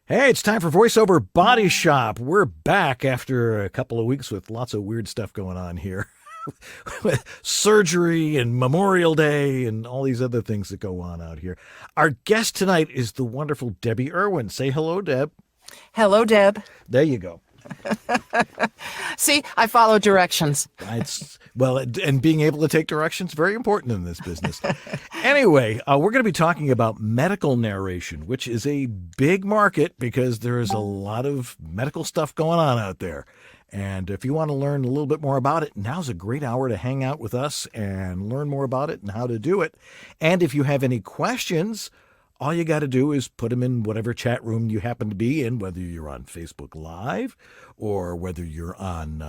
Hey, it's time for VoiceOver Body Shop. We're back after a couple of weeks with lots of weird stuff going on here. Surgery and Memorial Day and all these other things that go on out here. Our guest tonight is the wonderful Debbie Irwin. Say hello, Deb. Hello, Deb. There you go. See, I follow directions. And being able to take directions, very important in this business. Anyway, we're going to be talking about medical narration, which is a big market because there is a lot of medical stuff going on out there. And if you want to learn a little bit more about it, now's a great hour to hang out with us and learn more about it and how to do it. And if you have any questions, all you got to do is put them in whatever chat room you happen to be in, whether you're on Facebook Live or whether you're on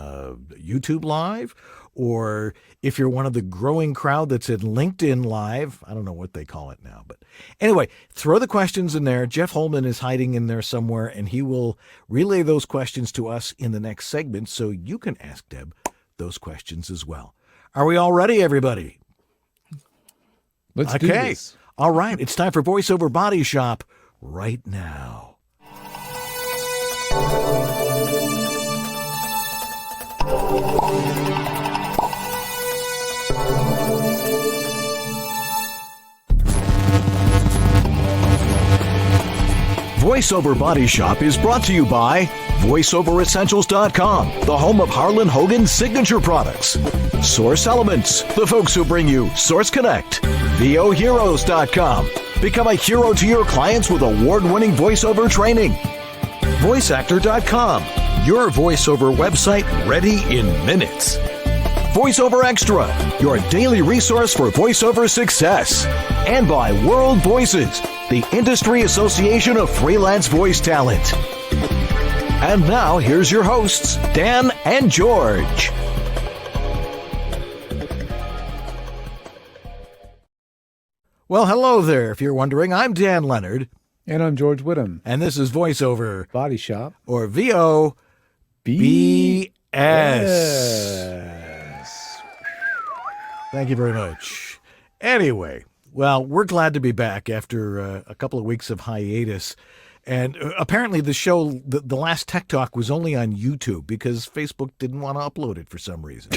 YouTube Live, or if you're one of the growing crowd that's in LinkedIn Live. I don't know what they call it now. But anyway, throw the questions in there. Jeff Holman is hiding in there somewhere, and he will relay those questions to us in the next segment so you can ask Deb those questions as well. Are we all ready, everybody? Let's do this. All right, it's time for VoiceOver Body Shop right now. VoiceOver Body Shop is brought to you by VoiceOverEssentials.com, the home of Harlan Hogan's signature products. Source Elements, the folks who bring you Source Connect. VOHeroes.com, become a hero to your clients with award-winning voiceover training. VoiceActor.com, your voiceover website ready in minutes. VoiceOver Extra, your daily resource for voiceover success. And by World Voices, the Industry Association of Freelance Voice Talent. And now, here's your hosts, Dan and George. Well, hello there. If you're wondering, I'm Dan Leonard. And I'm George Whittam. And this is VoiceOver Body Shop. Or VOBS. Thank you very much. Anyway, well, we're glad to be back after a couple of weeks of hiatus. And apparently the show, the last Tech Talk, was only on YouTube because Facebook didn't want to upload it for some reason.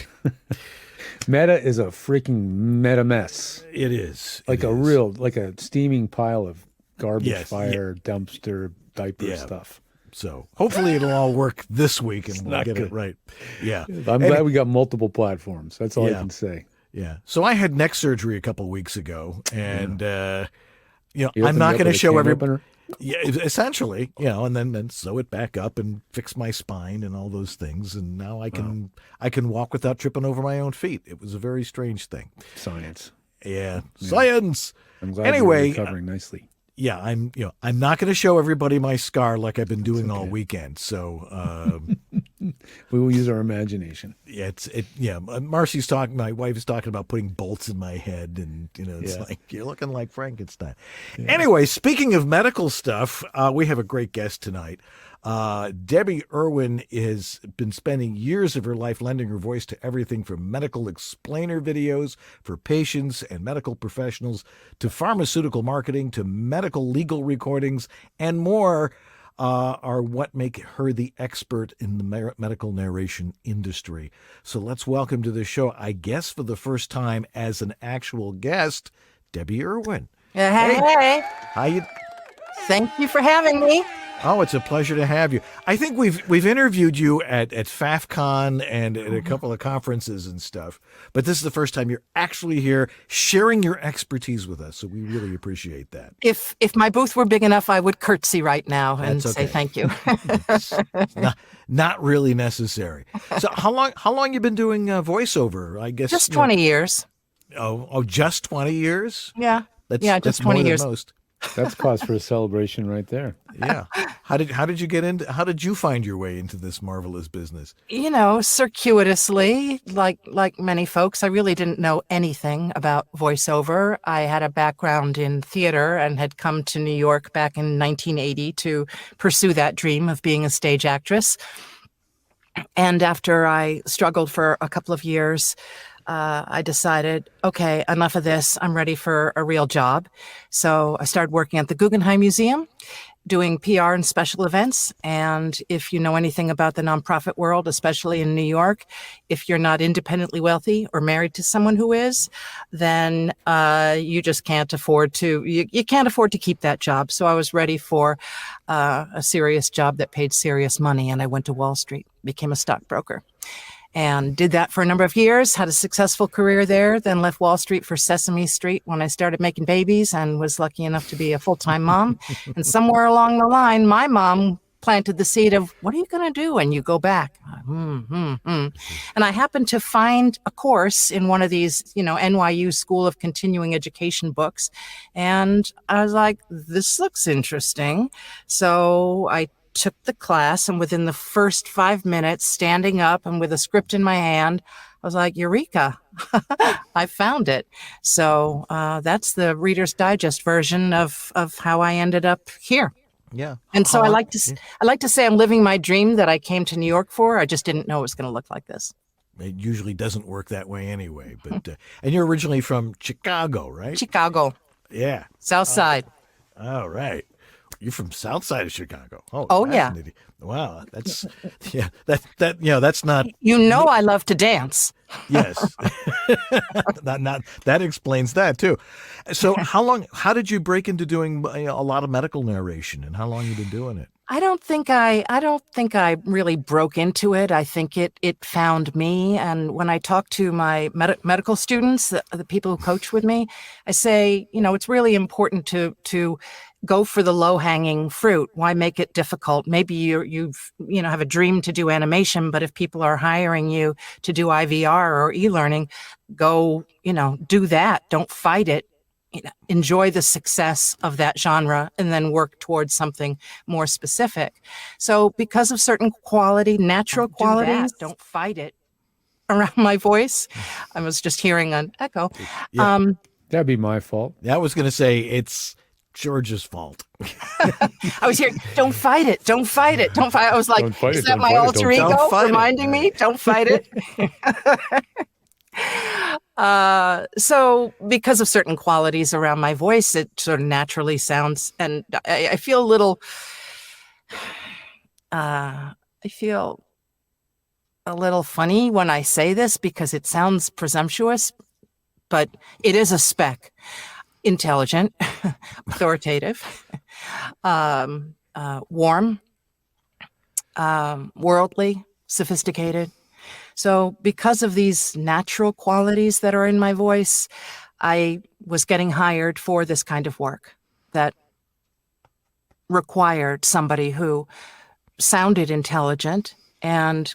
Meta is a freaking meta mess. It is. Like a steaming pile of garbage fire, dumpster, diaper stuff. So hopefully it'll all work this week and we'll get it right. Yeah. I'm glad we got multiple platforms. That's all I can say. Yeah. So I had neck surgery a couple of weeks ago, and You I'm not going to show everybody. opener? Yeah, essentially, and then sew it back up and fix my spine and all those things, and now I can walk without tripping over my own feet. It was a very strange thing. Science. Yeah, science. I'm glad Anyway, you're recovering nicely. Yeah, I'm not going to show everybody my scar like I've been doing all weekend. So we will use our imagination. Marcy's talking. My wife is talking about putting bolts in my head, and it's like you're looking like Frankenstein. Yeah. Anyway, speaking of medical stuff, we have a great guest tonight. Debbie Irwin has been spending years of her life lending her voice to everything from medical explainer videos for patients and medical professionals to pharmaceutical marketing to medical legal recordings and more. Are what make her the expert in the medical narration industry. So let's welcome to the show, I guess for the first time as an actual guest, Debbie Irwin. Hey. How you? Thank you for having me. Oh, it's a pleasure to have you. I think we've interviewed you at FAFCon and at a couple of conferences and stuff, but this is the first time you're actually here sharing your expertise with us, so we really appreciate that. If my booth were big enough, I would curtsy right now and say thank you. Not really necessary. So how long you been doing voiceover? I guess just 20 years. Oh, just 20 years? Yeah. Just 20 years. Most. That's cause for a celebration right there. Yeah. How did you get into? How did you find your way into this marvelous business? Circuitously, like many folks, I really didn't know anything about voiceover. I had a background in theater and had come to New York back in 1980 to pursue that dream of being a stage actress. And after I struggled for a couple of years, I decided, okay, enough of this. I'm ready for a real job. So I started working at the Guggenheim Museum, doing PR and special events. And if you know anything about the nonprofit world, especially in New York, if you're not independently wealthy or married to someone who is, then you just can't afford to, you can't afford to keep that job. So I was ready for a serious job that paid serious money. And I went to Wall Street, became a stockbroker. And did that for a number of years, had a successful career there, then left Wall Street for Sesame Street when I started making babies and was lucky enough to be a full-time mom. And somewhere along the line, my mom planted the seed of, what are you going to do when you go back? And I happened to find a course in one of these, NYU School of Continuing Education books. And I was like, this looks interesting. So I took the class, and within the first 5 minutes, standing up and with a script in my hand, I was like, Eureka, I found it. So that's the Reader's Digest version of how I ended up here. Yeah. And so I like to say I'm living my dream that I came to New York for. I just didn't know it was going to look like this. It usually doesn't work that way anyway. But and you're originally from Chicago, right? Chicago. Yeah. South Side. All right. You're from South Side of Chicago. Oh yeah. Wow. That's that's not. I love to dance. Yes. not that explains that too. So how did you break into doing a lot of medical narration, and how long have you been doing it? I don't think I really broke into it. I think it found me. And when I talk to my medical students, the people who coach with me, I say, it's really important to go for the low-hanging fruit. Why make it difficult? Maybe you have a dream to do animation, but if people are hiring you to do IVR or e-learning, go, do that. Don't fight it. Enjoy the success of that genre and then work towards something more specific. So because of certain natural qualities, don't fight it around my voice. I was just hearing an echo. Yeah. That'd be my fault. I was going to say it's George's fault. I was hearing, don't fight it. Don't fight it. Don't fight. I was like, is that my alter ego reminding me? Don't fight it. So because of certain qualities around my voice, it sort of naturally sounds, and I feel a little, funny when I say this because it sounds presumptuous, but it is a spec. Intelligent, authoritative, warm, worldly, sophisticated. So because of these natural qualities that are in my voice, I was getting hired for this kind of work that required somebody who sounded intelligent and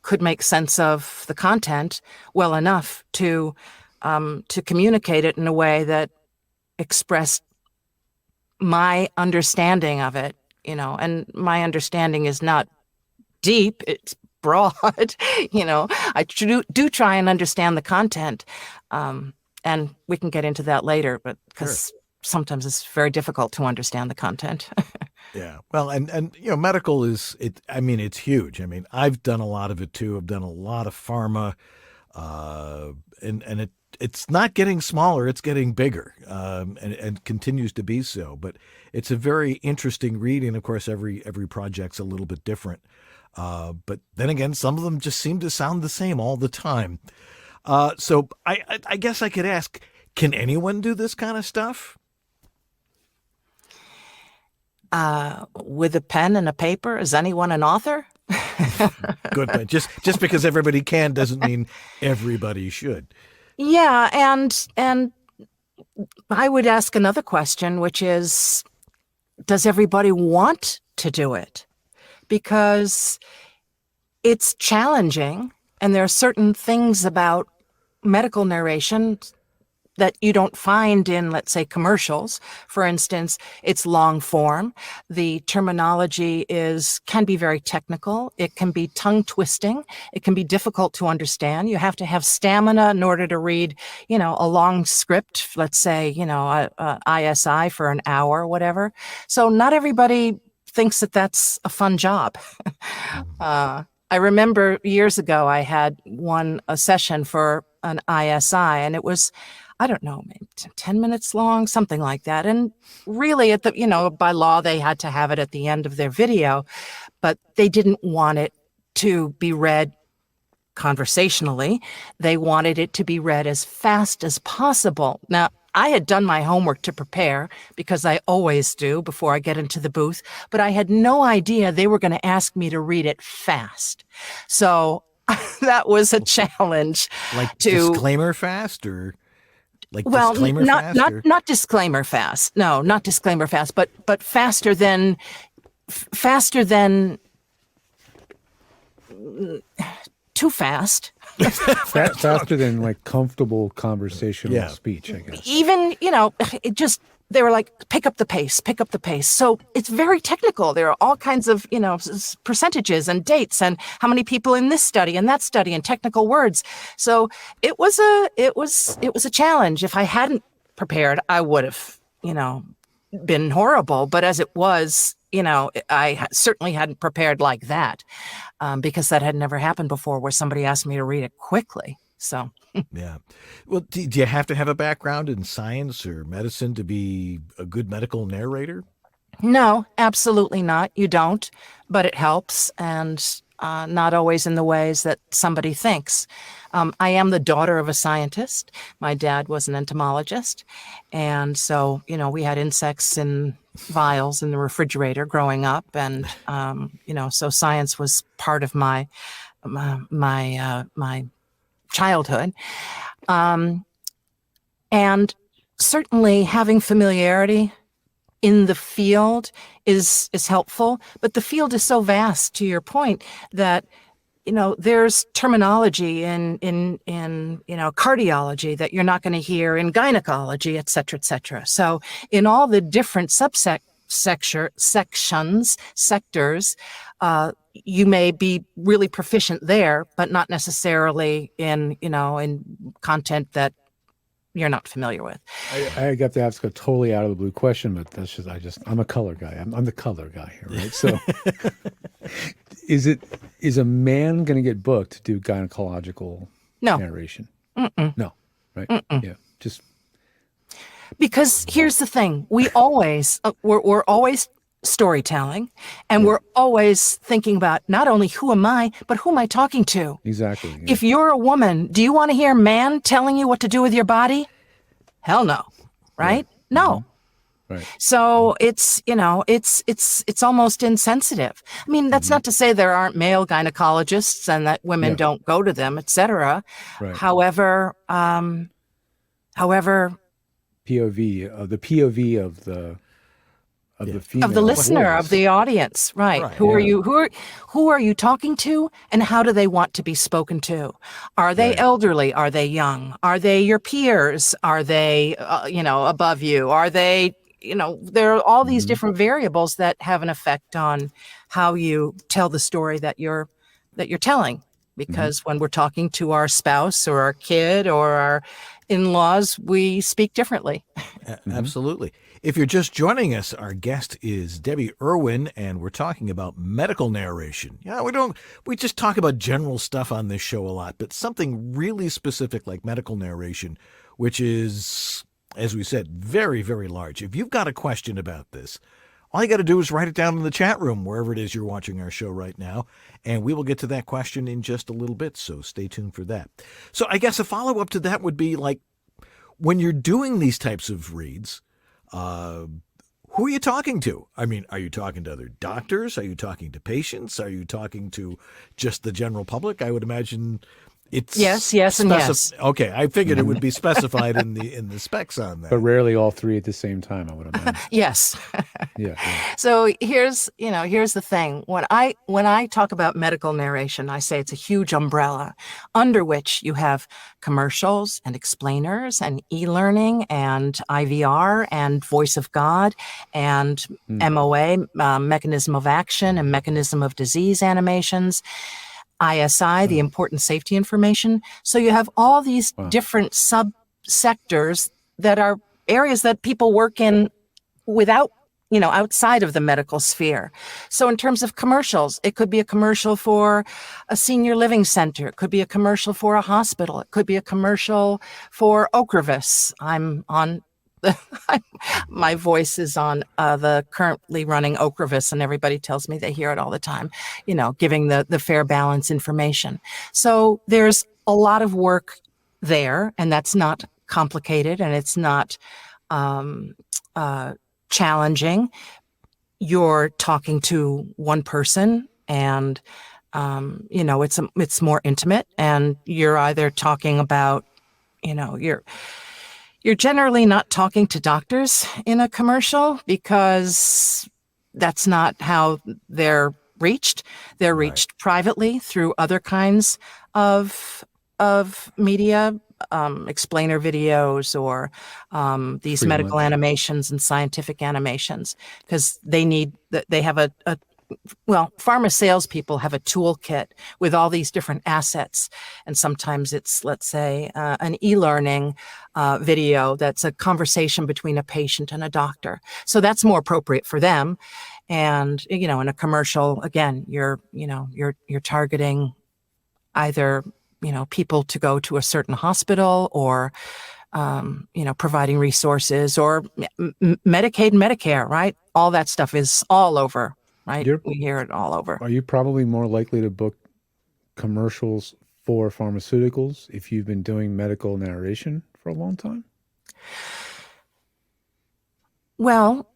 could make sense of the content well enough to communicate it in a way that expressed my understanding of it, and my understanding is not deep, it's broad. I do try and understand the content, and we can get into that later, but because sometimes it's very difficult to understand the content. Yeah. Well, and medical is it. I mean, it's huge. I mean, I've done a lot of it too. I've done a lot of pharma, and it's not getting smaller; it's getting bigger, and continues to be so. But it's a very interesting read, and of course, every project's a little bit different. But then again, some of them just seem to sound the same all the time. So I guess I could ask: can anyone do this kind of stuff? With a pen and a paper, is anyone an author? Good point. Just because everybody can doesn't mean everybody should. Yeah, and I would ask another question, which is, does everybody want to do it? Because it's challenging, and there are certain things about medical narration that you don't find in, let's say, commercials. For instance, it's long form. The terminology can be very technical. It can be tongue twisting. It can be difficult to understand. You have to have stamina in order to read, a long script, let's say, ISI for an hour or whatever. So not everybody thinks that that's a fun job. I remember years ago, I had a session for an ISI, and it was I don't know, maybe 10 minutes long, something like that. And really at the, by law, they had to have it at the end of their video, but they didn't want it to be read conversationally. They wanted it to be read as fast as possible. Now, I had done my homework to prepare, because I always do before I get into the booth, but I had no idea they were going to ask me to read it fast. So that was a challenge. Like disclaimer fast, or like disclaimer fast? Not disclaimer fast. No, not disclaimer fast, but faster than too fast. Faster than like comfortable conversational speech, I guess. Even, they were like, pick up the pace. So it's very technical. There are all kinds of, percentages and dates and how many people in this study and that study and technical words. So it was a challenge. If I hadn't prepared, I would have, been horrible. But as it was, I certainly hadn't prepared like that, because that had never happened before, where somebody asked me to read it quickly. So, yeah. Well, do you have to have a background in science or medicine to be a good medical narrator? No, absolutely not. You don't, but it helps, and not always in the ways that somebody thinks. I am the daughter of a scientist. My dad was an entomologist. And so, we had insects in vials in the refrigerator growing up. And, so science was part of my childhood. And certainly having familiarity in the field is helpful, but the field is so vast, to your point, that there's terminology in cardiology that you're not going to hear in gynecology, et cetera, et cetera. So in all the different sectors, you may be really proficient there, but not necessarily in content that you're not familiar with. I got to ask a totally out of the blue question, but that's just, I'm a color guy. I'm the color guy here, right? So is a man going to get booked to do gynecological narration? No, right? Yeah, just. Because here's the thing. We always, we're always storytelling, and we're always thinking about not only who am I, but who am I talking to? Exactly. Yeah. If you're a woman, do you want to hear a man telling you what to do with your body? Hell no, right? Yeah. No. Mm-hmm. Right. So it's almost insensitive. I mean, that's not to say there aren't male gynecologists and that women don't go to them, et cetera. Right. However, POV, the POV of the female, of the listener, of the audience, right? Who are you? Who are you talking to, and how do they want to be spoken to? Are they elderly? Are they young? Are they your peers? Are they above you? Are they there are all these different variables that have an effect on how you tell the story that you're telling. Because when we're talking to our spouse or our kid or our in-laws, we speak differently. Absolutely. If you're just joining us, our guest is Debbie Irwin, and we're talking about medical narration. Yeah, we just talk about general stuff on this show a lot, but something really specific like medical narration, which is, as we said, very, very large. If you've got a question about this, all you got to do is write it down in the chat room, wherever it is you're watching our show right now, and we will get to that question in just a little bit, so stay tuned for that. So I guess a follow-up to that would be, like, when you're doing these types of reads, who are you talking to? I mean, are you talking to other doctors? Are you talking to patients? Are you talking to just the general public? I would imagine it's yes, and yes. Okay, I figured it would be specified in the specs on that. But rarely all three at the same time, I would imagine. Yes. Yeah. So here's the thing. When I talk about medical narration, I say it's a huge umbrella under which you have commercials and explainers and e-learning and IVR and voice of God and MOA, mechanism of action and mechanism of disease animations. ISI, the important safety information. So you have all these different subsectors that are areas that people work in without outside of the medical sphere. So in terms of commercials, it could be a commercial for a senior living center. It could be a commercial for a hospital. It could be a commercial for Ocrevus. My voice is on the currently running Ocrevus, and everybody tells me they hear it all the time, giving the fair balance information. So there's a lot of work there, and that's not complicated, and it's not challenging. You're talking to one person, and it's more intimate, and you're either talking about, you're generally not talking to doctors in a commercial, because that's not how they're reached. They're reached privately through other kinds of media, explainer videos, or these medical animations and scientific animations, because they have pharma salespeople have a toolkit with all these different assets. And sometimes it's, let's say, an e-learning video that's a conversation between a patient and a doctor. So that's more appropriate for them. And, in a commercial, again, you're targeting either, people to go to a certain hospital, or, providing resources, or Medicaid, Medicare, right? All that stuff is all over. Right? We hear it all over. Are you probably more likely to book commercials for pharmaceuticals if you've been doing medical narration for a long time? Well,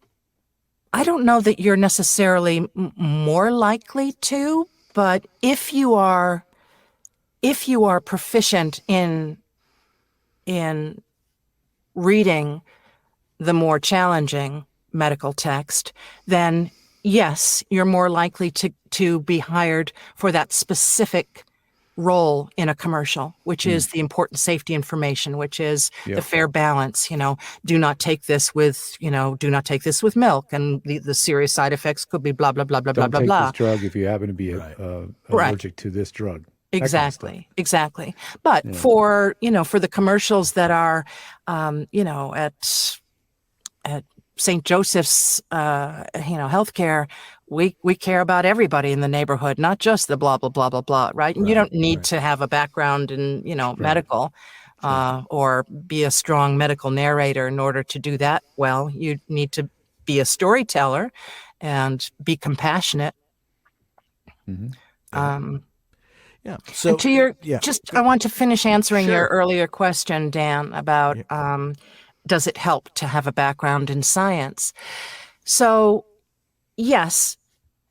I don't know that you're necessarily more likely to, but if you are proficient in reading the more challenging medical text, then yes, you're more likely to be hired for that specific role in a commercial, which is the important safety information, which is the fair balance. Do not take this with milk, and the serious side effects could be blah blah blah blah blah blah blah. Don't take this drug if you happen to be allergic to this drug. Exactly. But for the commercials that are, at St. Joseph's, healthcare, we care about everybody in the neighborhood, not just the blah, blah, blah, blah, blah, right? And you don't need to have a background in, medical, or be a strong medical narrator in order to do that well. You need to be a storyteller and be compassionate. Mm-hmm. So to your, I want to finish answering your earlier question, Dan, about, does it help to have a background in science? So, yes,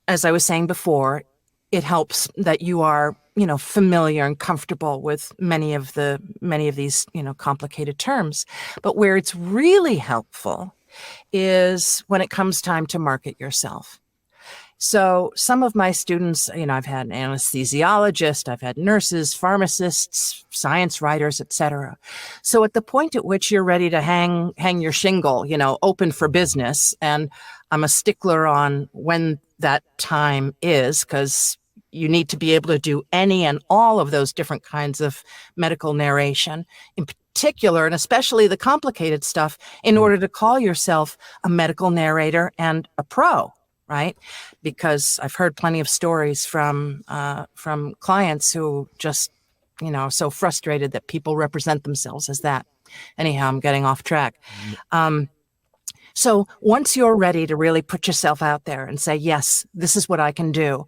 as I was saying before, it helps that you are, familiar and comfortable with many of these, complicated terms. But where it's really helpful is when it comes time to market yourself. So some of my students, I've had an anesthesiologist, I've had nurses, pharmacists, science writers, etc. So at the point at which you're ready to hang your shingle, open for business, and I'm a stickler on when that time is, because you need to be able to do any and all of those different kinds of medical narration, in particular, and especially the complicated stuff, in order to call yourself a medical narrator and a pro. Right? Because I've heard plenty of stories from clients who just, so frustrated that people represent themselves as that. Anyhow, I'm getting off track. So once you're ready to really put yourself out there and say, yes, this is what I can do,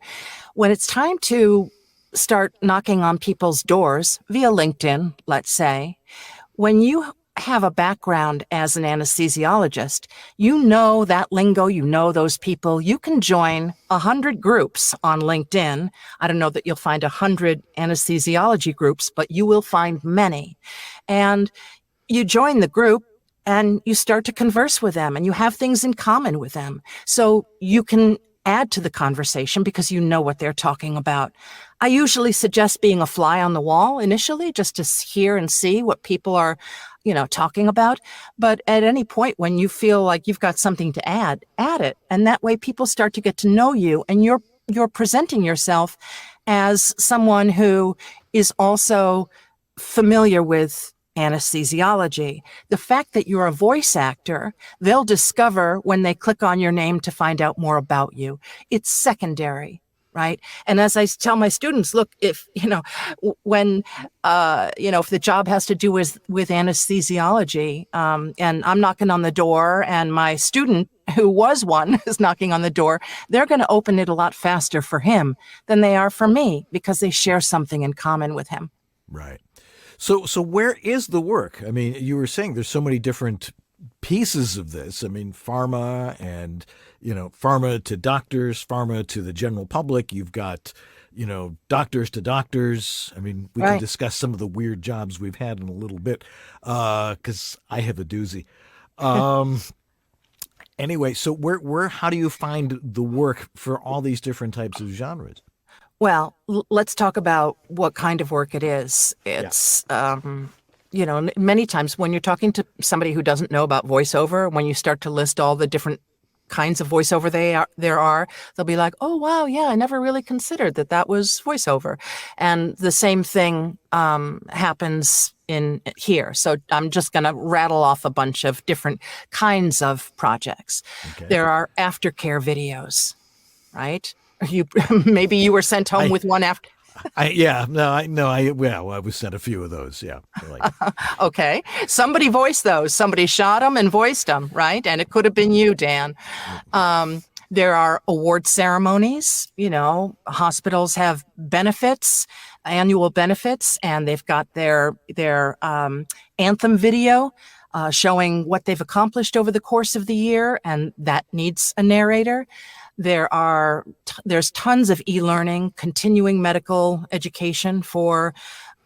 when it's time to start knocking on people's doors via LinkedIn, let's say, when you have a background as an anesthesiologist, that lingo, those people, you can join 100 groups on LinkedIn. I don't know that you'll find 100 anesthesiology groups, but you will find many. And you join the group and you start to converse with them, and you have things in common with them. So you can add to the conversation because you know what they're talking about. I usually suggest being a fly on the wall initially, just to hear and see what people are talking about. But at any point when you feel like you've got something to add it. And that way people start to get to know you, and you're presenting yourself as someone who is also familiar with anesthesiology. The fact that you're a voice actor, they'll discover when they click on your name to find out more about you. It's secondary. Right. And as I tell my students, look, if, when, if the job has to do with anesthesiology, and I'm knocking on the door and my student who was one is knocking on the door, they're going to open it a lot faster for him than they are for me because they share something in common with him. Right. So where is the work? I mean, you were saying there's so many different pieces of this. I mean, pharma and, pharma to doctors, pharma to the general public. You've got, doctors to doctors. I mean, we can discuss some of the weird jobs we've had in a little bit because I have a doozy. Anyway, so how do you find the work for all these different types of genres? Well, let's talk about what kind of work it is. It's, many times when you're talking to somebody who doesn't know about voiceover, when you start to list all the different kinds of voiceover there are, they'll be like, oh, wow, yeah, I never really considered that was voiceover. And the same thing happens in here. So I'm just going to rattle off a bunch of different kinds of projects. Okay. There are aftercare videos, right? Maybe you were sent home with one after. I was sent a few of those. Yeah. Okay. Somebody voiced those. Somebody shot them and voiced them, right? And it could have been you, Dan. There are award ceremonies. Hospitals have benefits, annual benefits, and they've got their anthem video showing what they've accomplished over the course of the year, and that needs a narrator. There's tons of e-learning, continuing medical education for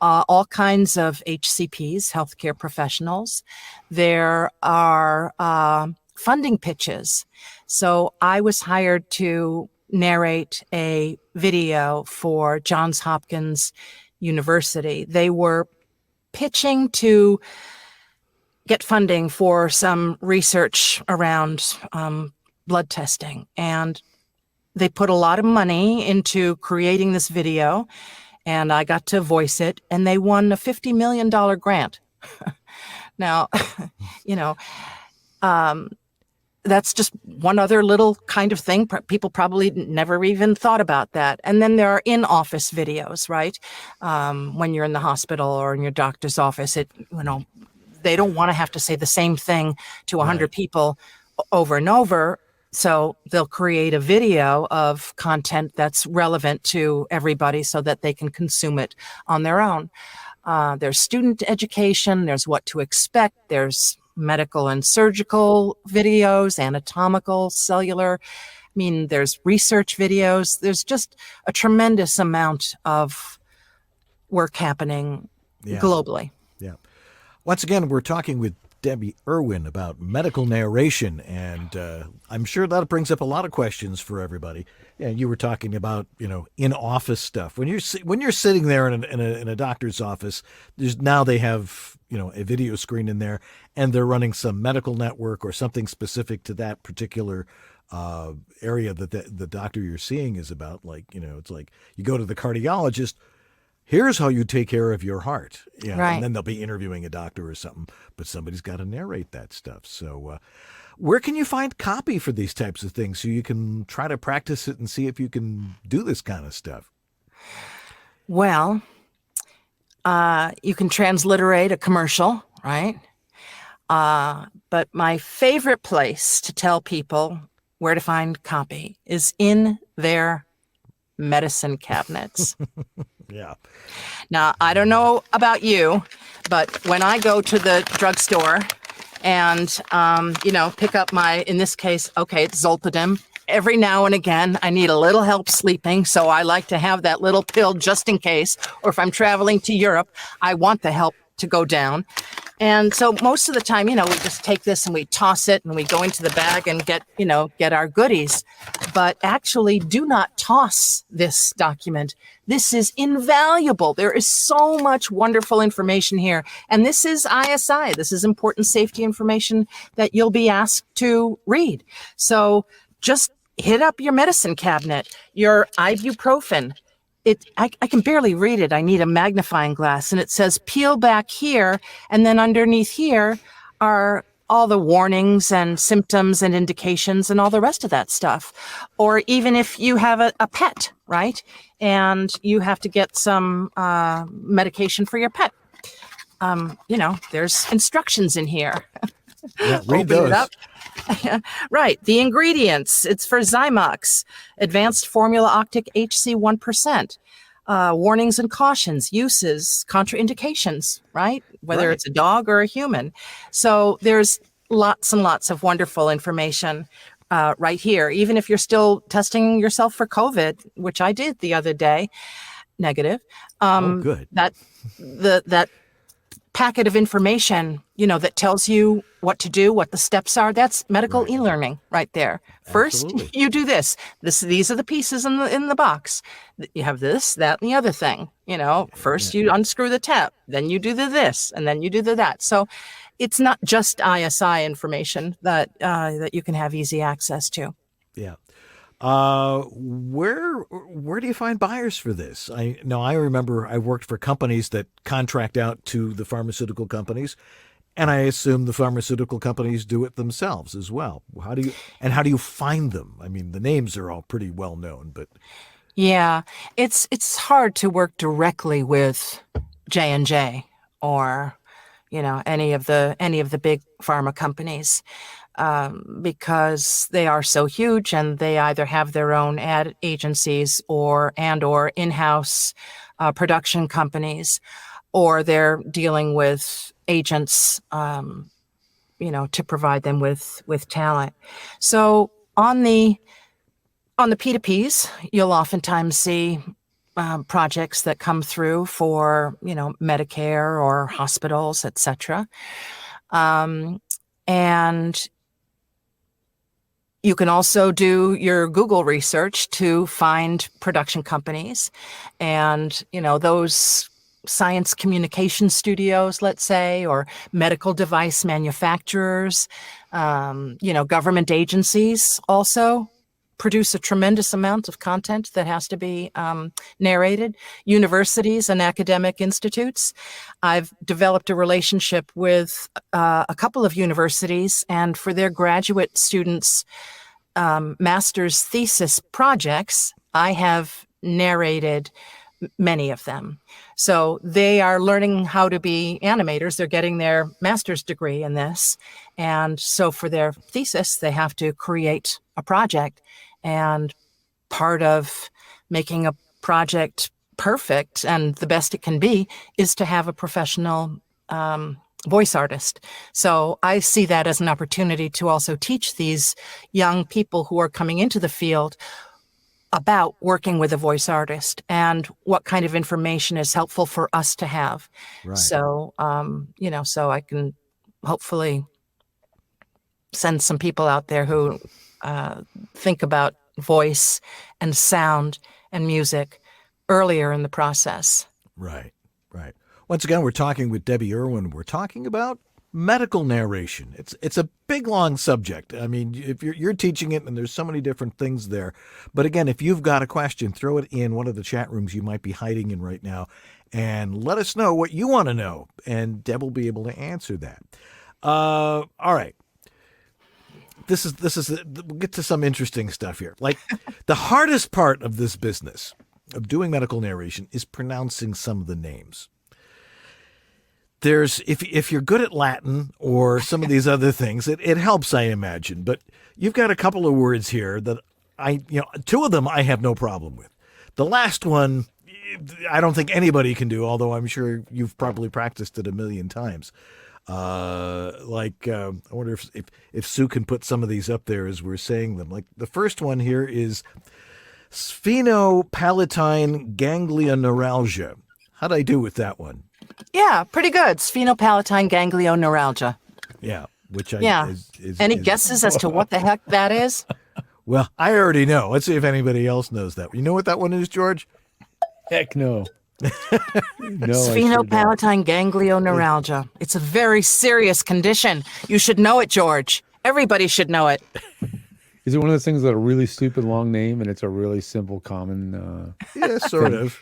all kinds of HCPs, healthcare professionals. There are funding pitches. So I was hired to narrate a video for Johns Hopkins University. They were pitching to get funding for some research around blood testing. And they put a lot of money into creating this video, and I got to voice it, and they won a $50 million grant. Now, that's just one other little kind of thing. People probably never even thought about that. And then there are in-office videos, right? When you're in the hospital or in your doctor's office, they don't want to have to say the same thing to 100 people over and over. So they'll create a video of content that's relevant to everybody so that they can consume it on their own. There's student education. There's what to expect. There's medical and surgical videos, anatomical, cellular. There's research videos. There's just a tremendous amount of work happening globally. Yeah. Once again, we're talking with Deb Irwin about medical narration, and I'm sure that brings up a lot of questions for everybody. Yeah, you were talking about in-office stuff. When you're sitting there in a doctor's office, they have a video screen in there, and they're running some medical network or something specific to that particular area that the doctor you're seeing is about. It's like you go to the cardiologist. Here's how you take care of your heart. Yeah. Right. And then they'll be interviewing a doctor or something, but somebody's got to narrate that stuff. So where can you find copy for these types of things so you can try to practice it and see if you can do this kind of stuff? Well, you can transliterate a commercial, right? But my favorite place to tell people where to find copy is in their medicine cabinets. Yeah. Now, I don't know about you, but when I go to the drugstore and, pick up in this case, it's Zolpidem. Every now and again, I need a little help sleeping. So I like to have that little pill just in case. Or if I'm traveling to Europe, I want the help to go down. And so most of the time, we just take this and we toss it and we go into the bag and get our goodies. But actually, do not toss this document. This is invaluable. There is so much wonderful information here. And this is ISI. This is important safety information that you'll be asked to read. So just hit up your medicine cabinet, your ibuprofen. I can barely read it. I need a magnifying glass. And it says peel back here. And then underneath here are all the warnings and symptoms and indications and all the rest of that stuff. Or even if you have a pet, right? And you have to get some medication for your pet. There's instructions in here. Yeah, read Open it those. up. Right. The ingredients. It's for Zymox, advanced formula octic HC 1%. Warnings and cautions, uses, contraindications, right? Whether it's a dog or a human. So there's lots and lots of wonderful information right here. Even if you're still testing yourself for COVID, which I did the other day, negative. Good. That packet of information, that tells you what to do, what the steps are. That's medical e-learning right there. First, Absolutely. you do this. These are the pieces in the box. You have this, that, and the other thing. First you unscrew the tap, then you do this, and then you do that. So it's not just ISI information that you can have easy access to. Yeah. Where do you find buyers for this? I remember I worked for companies that contract out to the pharmaceutical companies, and I assume the pharmaceutical companies do it themselves as well. How do you find them? I mean, the names are all pretty well known, but yeah, it's hard to work directly with J&J or any of the big pharma companies. Because they are so huge and they either have their own ad agencies or in-house production companies, or they're dealing with agents, to provide them with talent. So on the P2Ps, you'll oftentimes see projects that come through for, Medicare or hospitals, etc. And you can also do your Google research to find production companies and, those science communication studios, let's say, or medical device manufacturers, government agencies also produce a tremendous amount of content that has to be narrated. Universities and academic institutes. I've developed a relationship with a couple of universities, and for their graduate students' master's thesis projects, I have narrated many of them. So they are learning how to be animators. They're getting their master's degree in this. And so for their thesis, they have to create a project. And part of making a project perfect and the best it can be is to have a professional voice artist. So I see that as an opportunity to also teach these young people who are coming into the field about working with a voice artist and what kind of information is helpful for us to have. Right. So, so I can hopefully send some people out there who think about voice and sound and music earlier in the process. Right. Once again, we're talking with Debbie Irwin. We're talking about medical narration. It's a big, long subject. I mean, if you're teaching it, and there's so many different things there. But again, if you've got a question, throw it in one of the chat rooms you might be hiding in right now, and let us know what you want to know, and Deb will be able to answer that. All right. We'll get to some interesting stuff here. Like the hardest part of this business of doing medical narration is pronouncing some of the names. There's, if you're good at Latin or some of these other things, it helps, I imagine. But you've got a couple of words here that two of them I have no problem with. The last one, I don't think anybody can do, although I'm sure you've probably practiced it a million times. I wonder if Sue can put some of these up there as we're saying them. Like the first one here is sphenopalatine ganglioneuralgia. How'd I do with that one? Yeah, pretty good. Sphenopalatine ganglioneuralgia. Yeah, Any guesses as to what the heck that is? Well, I already know. Let's see if anybody else knows that. You know what that one is, George? Heck no. No, Sphenopalatine ganglioneuralgia. It's a very serious condition. You should know it, George. Everybody should know it. Is it one of those things that a really stupid long name and it's a really simple common? Yeah, sort of.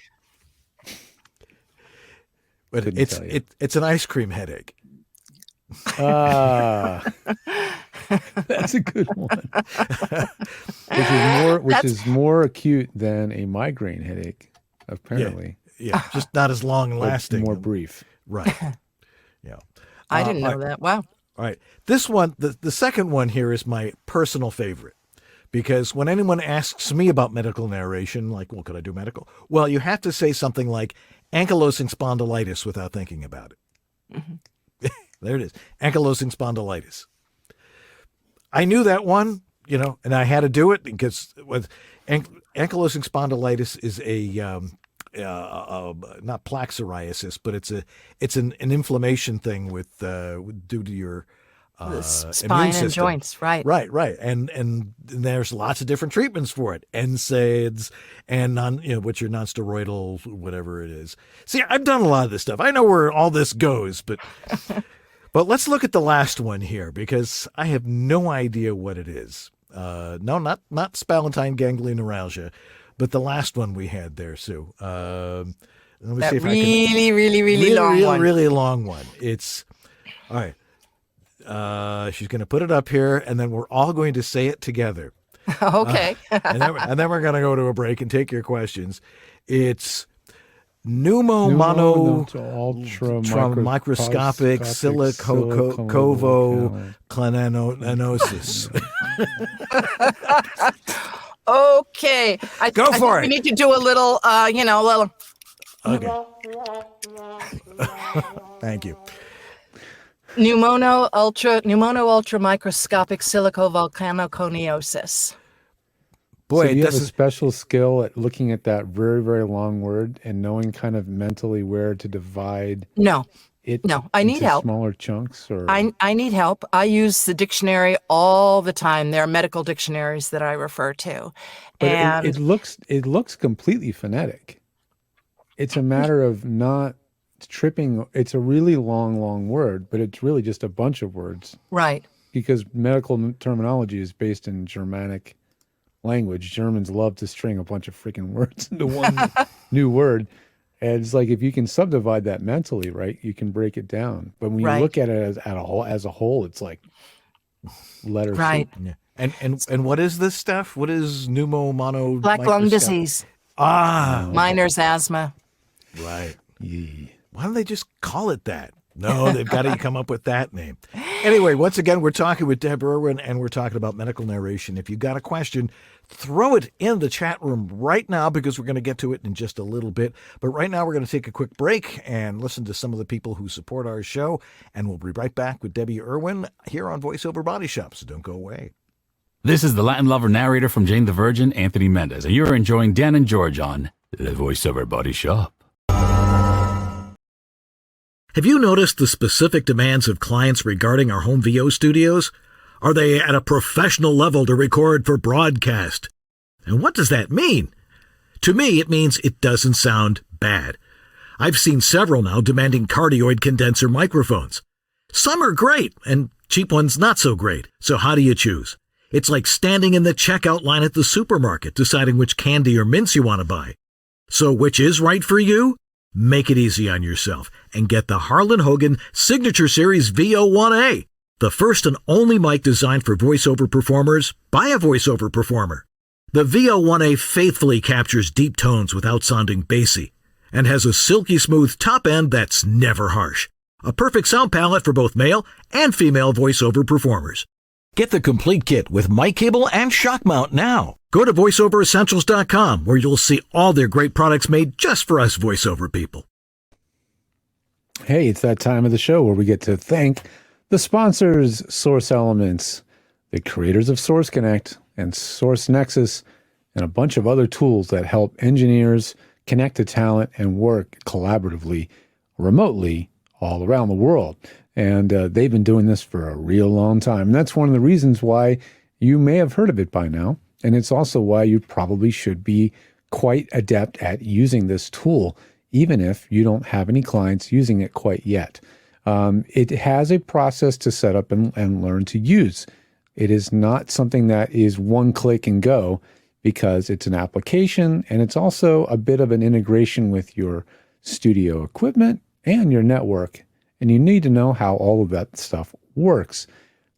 But Couldn't tell you. it's an ice cream headache. Ah, that's a good one. Which is more acute than a migraine headache, apparently. Yeah, just not as long But lasting. more brief. Right. Yeah. I didn't know all right. that. Wow. All right. This one, the second one here is my personal favorite. Because when anyone asks me about medical narration, like, well, could I do medical? Well, you have to say something like ankylosing spondylitis without thinking about it. Mm-hmm. There it is. Ankylosing spondylitis. I knew that one, and I had to do it because with ankylosing spondylitis is not plaque psoriasis, but it's an inflammation thing with due to your The immune spine and system. joints, right? Right. And there's lots of different treatments for it. NSAIDs and which are non-steroidal, whatever it is. See, I've done a lot of this stuff. I know where all this goes, but let's look at the last one here because I have no idea what it is. No, not spalantine ganglion neuralgia, but the last one we had there, Sue. Let me That see if really, I can. really long one. Really long one. It's all right. She's going to put it up here, and then we're all going to say it together. Okay. And then we're going to go to a break and take your questions. It's microscopic silicovolcanosis. Okay. Go for it. We need to do a little, little. Okay. Thank you. Pneumono ultra microscopic silicovolcanoconiosis. Boy, So you have this a is special skill at looking at that very, very long word and knowing kind of mentally where to divide No, it I need into help. smaller chunks or I need help. I use the dictionary all the time. There are medical dictionaries that I refer to. but And it looks completely phonetic. It's a matter of not tripping. It's a really long word, but it's really just a bunch of words right. because medical terminology is based in Germanic language. Germans love to string a bunch of freaking words into one new word. And it's like if you can subdivide that mentally, right, you can break it down. But when you Right. look at it as a whole, it's like letter Right. soup. yeah. And what is this stuff? What is pneumomono? Black lung microscopic? disease, Ah, miner's asthma. right. Yeah. Why don't they just call it that? No, they've got to come up with that name. Anyway, once again, we're talking with Deb Irwin, and we're talking about medical narration. If you got a question, throw it in the chat room right now because we're going to get to it in just a little bit. But right now, we're going to take a quick break and listen to some of the people who support our show, and we'll be right back with Debbie Irwin here on VoiceOver Body Shop, so don't go away. This is the Latin lover narrator from Jane the Virgin, Anthony Mendez, and you're enjoying Dan and George on the VoiceOver Body Shop. Have you noticed the specific demands of clients regarding our home VO studios? Are they at a professional level to record for broadcast? And what does that mean? To me, it means it doesn't sound bad. I've seen several now demanding cardioid condenser microphones. Some are great, and cheap ones not so great. So how do you choose? It's like standing in the checkout line at the supermarket deciding which candy or mints you want to buy. So which is right for you? Make it easy on yourself and get the Harlan Hogan Signature Series VO1A, the first and only mic designed for voiceover performers by a voiceover performer. The VO1A faithfully captures deep tones without sounding bassy and has a silky smooth top end that's never harsh. A perfect sound palette for both male and female voiceover performers. Get the complete kit with mic cable and shock mount now. Go to voiceoveressentials.com where you'll see all their great products made just for us voiceover people. Hey, it's that time of the show where we get to thank the sponsors, Source Elements, the creators of Source Connect and Source Nexus, and a bunch of other tools that help engineers connect to talent and work collaboratively, remotely, all around the world. And they've been doing this for a real long time. And that's one of the reasons why you may have heard of it by now. And it's also why you probably should be quite adept at using this tool, even if you don't have any clients using it quite yet. It has a process to set up and learn to use. It is not something that is one click and go, because it's an application and it's also a bit of an integration with your studio equipment and your network. And you need to know how all of that stuff works.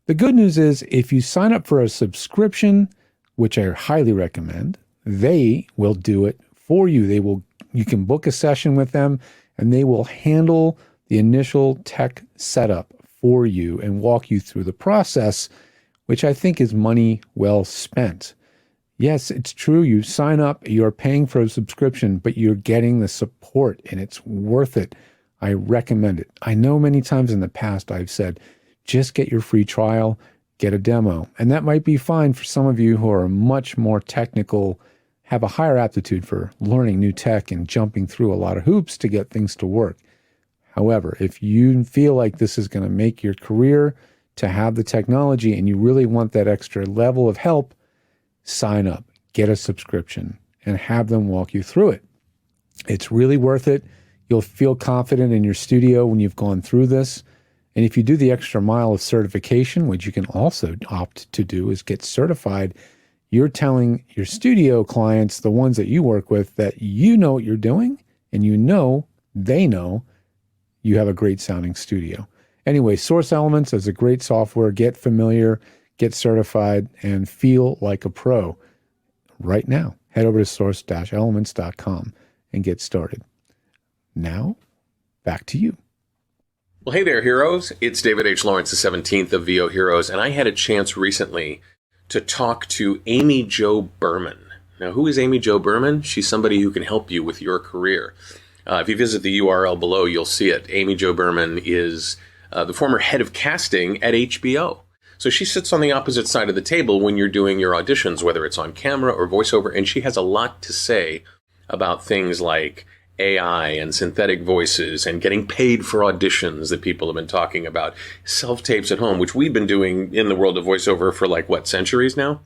The good news is if you sign up for a subscription, which I highly recommend, they will do it for you. You can book a session with them and they will handle the initial tech setup for you and walk you through the process, which I think is money well spent. Yes, it's true. You sign up, you're paying for a subscription, but you're getting the support and it's worth it. I recommend it. I know many times in the past I've said, just get your free trial, get a demo. And that might be fine for some of you who are much more technical, have a higher aptitude for learning new tech and jumping through a lot of hoops to get things to work. However, if you feel like this is going to make your career to have the technology and you really want that extra level of help, sign up, get a subscription, and have them walk you through it. It's really worth it. You'll feel confident in your studio when you've gone through this. And if you do the extra mile of certification, which you can also opt to do, is get certified, you're telling your studio clients, the ones that you work with, that you know what you're doing and you know they know you have a great sounding studio. Anyway, Source Elements is a great software. Get familiar, get certified, and feel like a pro right now. Head over to source-elements.com and get started. Now, back to you. Well, hey there, heroes. It's David H. Lawrence, the 17th of VO Heroes, and I had a chance recently to talk to Amy Jo Berman. Now, who is Amy Jo Berman? She's somebody who can help you with your career. If you visit the URL below, you'll see it. Amy Jo Berman is the former head of casting at HBO. So she sits on the opposite side of the table when you're doing your auditions, whether it's on camera or voiceover, and she has a lot to say about things like AI and synthetic voices and getting paid for auditions that people have been talking about, self-tapes at home, which we've been doing in the world of voiceover for centuries now.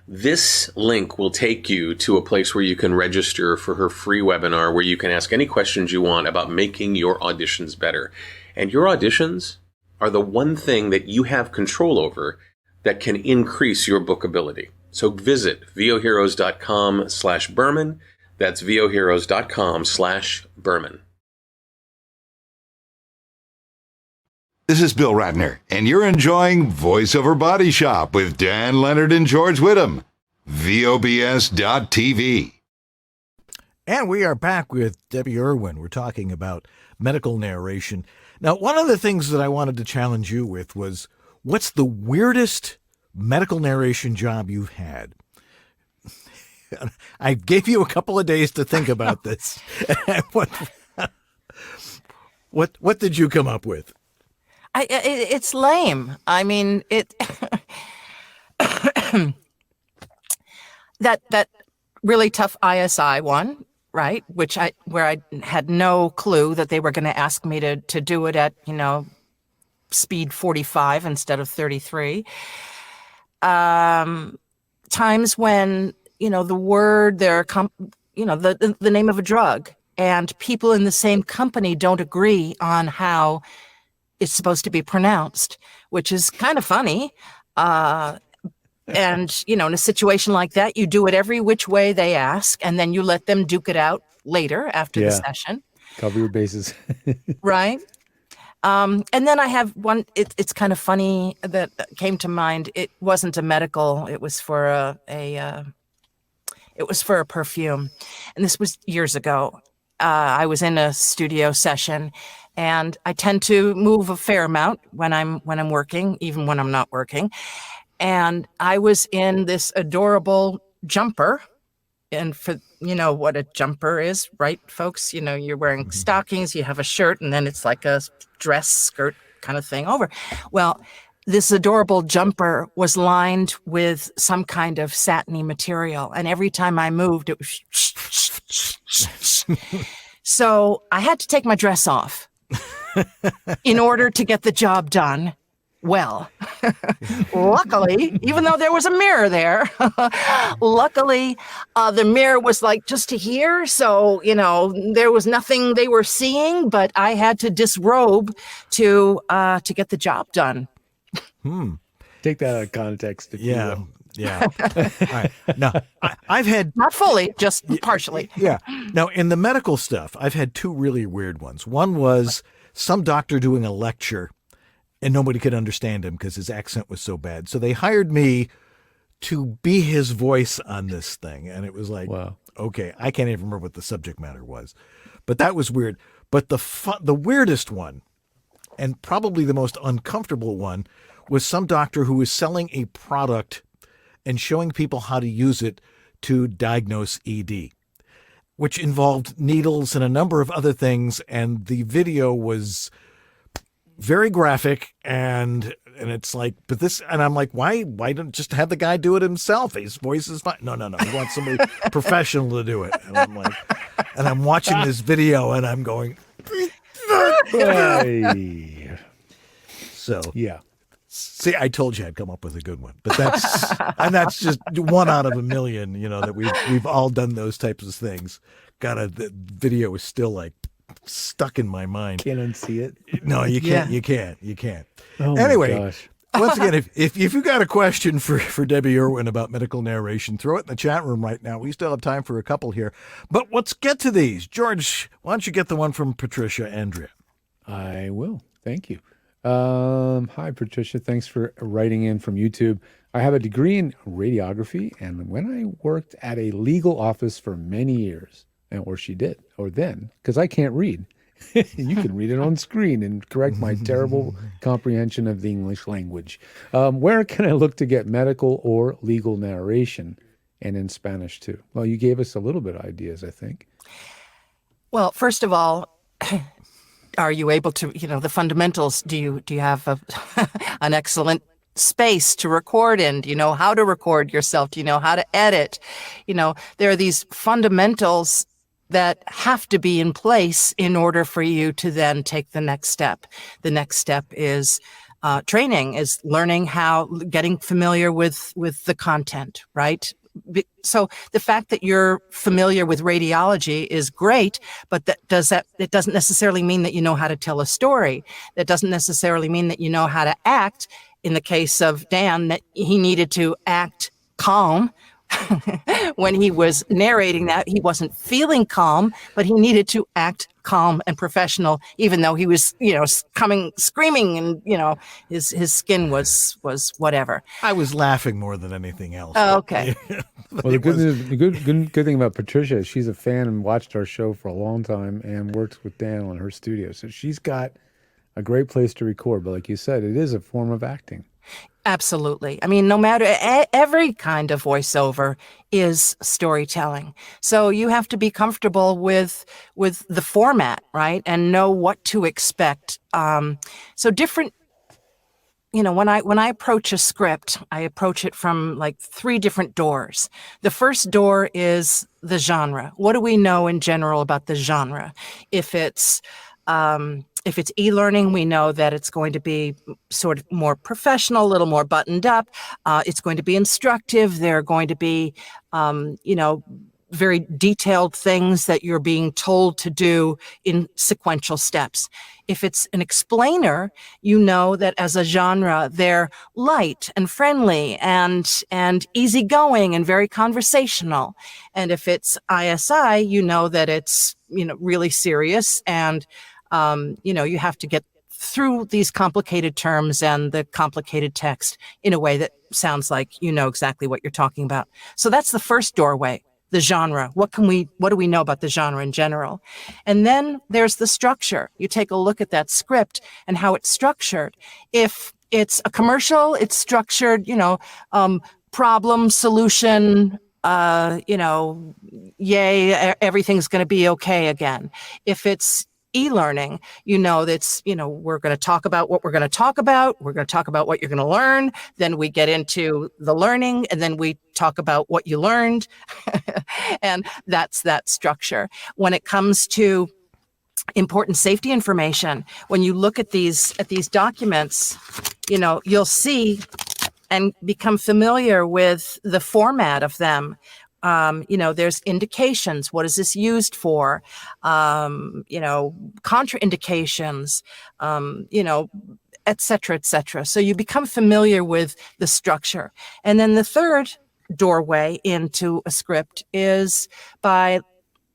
This link will take you to a place where you can register for her free webinar where you can ask any questions you want about making your auditions better. And your auditions are the one thing that you have control over that can increase your bookability. So visit voheroes.com/Berman. That's voheroes.com/Berman. This is Bill Ratner, and you're enjoying VoiceOver Body Shop with Dan Leonard and George Whittam. VOBS.TV. And we are back with Debbie Irwin. We're talking about medical narration. Now, one of the things that I wanted to challenge you with was, what's the weirdest medical narration job you've had? I gave you a couple of days to think about this. What did you come up with? It's lame. I mean, that really tough ISI one, right? Where I had no clue that they were going to ask me to do it at, speed 45 instead of 33. Times when, the word, the name of a drug, and people in the same company don't agree on how it's supposed to be pronounced, which is kind of funny. And, in a situation like that, you do it every which way they ask, and then you let them duke it out later after the session. Cover your bases. Right. And then I have one, it's kind of funny that came to mind. It wasn't a medical, it was for a perfume. And this was years ago. I was in a studio session, and I tend to move a fair amount when I'm working, even when I'm not working. And I was in this adorable jumper. And for, what a jumper is, right, folks? You're wearing stockings, you have a shirt, and then it's like a dress skirt kind of thing over. Well, this adorable jumper was lined with some kind of satiny material. And every time I moved, it was So I had to take my dress off in order to get the job done well. Luckily, even though there was a mirror there, luckily the mirror was just to here. So, there was nothing they were seeing, but I had to disrobe to get the job done. Take that out of context. If you Yeah. will. Yeah. All right. Now, I've had Not fully, just partially. Yeah. Now, in the medical stuff, I've had two really weird ones. One was some doctor doing a lecture and nobody could understand him because his accent was so bad. So they hired me to be his voice on this thing. And it was like, Wow. okay, I can't even remember what the subject matter was, but that was weird. But the weirdest one, and probably the most uncomfortable one, was some doctor who was selling a product and showing people how to use it to diagnose ED, which involved needles and a number of other things. And the video was very graphic, and it's like, but this, and I'm like, why don't just have the guy do it himself? His voice is fine. No. He wants somebody professional to do it. And I'm like, and I'm watching this video and I'm going, Hey. so Yeah. see, I told you I'd come up with a good one, but that's just one out of a million, that we've all done those types of things. The video is still like stuck in my mind. Can't unsee it. No, you can't. Yeah. You can't. Oh Anyway, my gosh. once again, if you got a question for Debbie Irwin about medical narration, throw it in the chat room right now. We still have time for a couple here, but let's get to these. George, why don't you get the one from Patricia Andrea? I will. Thank you. Hi, Patricia. Thanks for writing in from YouTube. I have a degree in radiography, and when I worked at a legal office for many years, because I can't read. You can read it on screen and correct my terrible comprehension of the English language. Where can I look to get medical or legal narration, and in Spanish too? Well, you gave us a little bit of ideas, I think. Well, first of all, are you able to, the fundamentals? Do you have an excellent space to record in? Do you know how to record yourself? Do you know how to edit? There are these fundamentals that have to be in place in order for you to then take the next step. The next step is training, is learning getting familiar with the content, right? So the fact that you're familiar with radiology is great, but it doesn't necessarily mean that you know how to tell a story. That doesn't necessarily mean that you know how to act. In the case of Dan, that he needed to act calm. When he was narrating that, he wasn't feeling calm, but he needed to act calm and professional, even though he was, screaming, and his skin was whatever. I was laughing more than anything else. Oh, okay. Well, the good thing about Patricia, she's a fan and watched our show for a long time and works with Dan on her studio. So she's got a great place to record. But like you said, it is a form of acting. Absolutely. I mean, no matter every kind of voiceover is storytelling. So you have to be comfortable with the format, right? And know what to expect. So different, when I approach a script, I approach it from like 3 different doors. The first door is the genre. What do we know in general about the genre? If it's e-learning, we know that it's going to be sort of more professional, a little more buttoned up. It's going to be instructive. There are going to be, very detailed things that you're being told to do in sequential steps. If it's an explainer, you know that as a genre, they're light and friendly and easygoing and very conversational. And if it's ISI, you know that it's, really serious, and you have to get through these complicated terms and the complicated text in a way that sounds like you know exactly what you're talking about. So that's the first doorway, the genre. What do we know about the genre in general? And then there's the structure. You take a look at that script and how it's structured. If it's a commercial, it's structured, problem, solution, yay, everything's going to be okay again. If it's e-learning, that's, we're going to talk about what we're going to talk about. We're going to talk about what you're going to learn. Then we get into the learning, and then we talk about what you learned. And that's that structure. When it comes to important safety information, when you look at these documents, you'll see and become familiar with the format of them. There's indications. What is this used for? Contraindications, et cetera, et cetera. So you become familiar with the structure. And then the third doorway into a script is by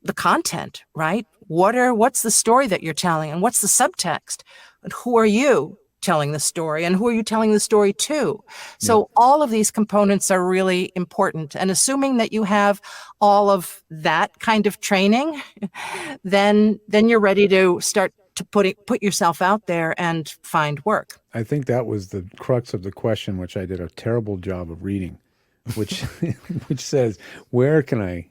the content, right? What's the story that you're telling, and what's the subtext? And who are you telling the story, and who are you telling the story to? So all of these components are really important. And assuming that you have all of that kind of training, then you're ready to start to put yourself out there and find work. I think that was the crux of the question, which I did a terrible job of reading, which which says, where can I